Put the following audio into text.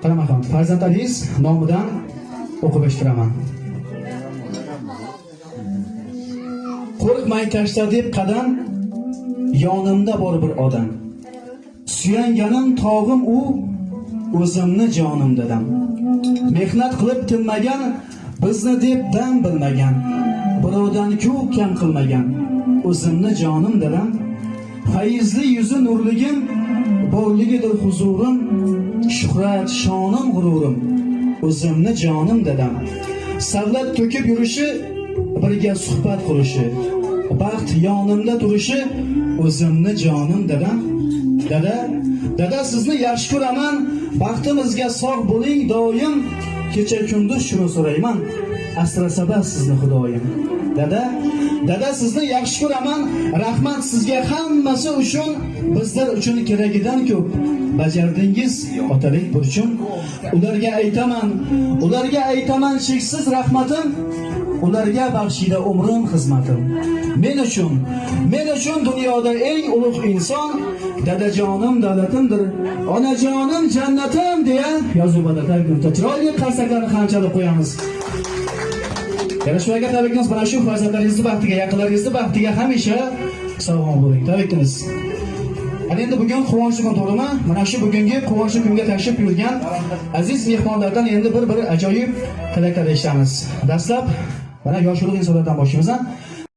Qaramaxon, farzandlaringiz nomidan o'qib eshitiraman. Qo'rqmay tashla deb qadam, yonimda bor bir odam. Suyanganim tog'im u, o'zimni jonim dadam. Mehnat qilib tinmagan, bizni deb dam bilmagan. Birovdan ku kam qilmagan, o'zimni jonim dadam. Fayizli yuzi nurligim, borligidir huzurim. Shuhrat, shonim, g'ururim, o'zimni jonim dadam. Savlat to'kib yurishi, birga suhbat qurishi, baxt yonimda turishi, o'zimni jonim dadam. Dada sizni yaxshi ko'raman, baxtimizga sog' bo'ling doim. Kecha kunduz shuni so'rayman, asrasada sizni xudoyim. Dada sizni yaxshi ko'raman, rahmat sizga hammasi uchun. Bizlar uchun keragidan ko'p bajardingiz otalik burchim. Ularga aytaman cheksiz rahmatim. Ularga baxshida umrim xizmatim. Men uchun dunyoda eng ulug' inson dadajonim davlatimdir, onajonim jannatim deya yozuvada tabriklaymiz. Chiroyli qarsaklarni qanchalik qo'yamiz. Yarashmaga tabriklaymiz. Mana shu farzandlaringizni baxtiga, yaqinlaringizni baxtiga hamisha sog' bo'ling. Tabriklaymiz. Endi bugun quvonchli kun to'g'rimi? Mana shu bugungi quvonchli kunga tashrif buyurgan aziz mehmonlardan endi bir ajoyib tilaklar eshitamiz. Dastlab mana yosh ulug' insonlardan boshlaymiz.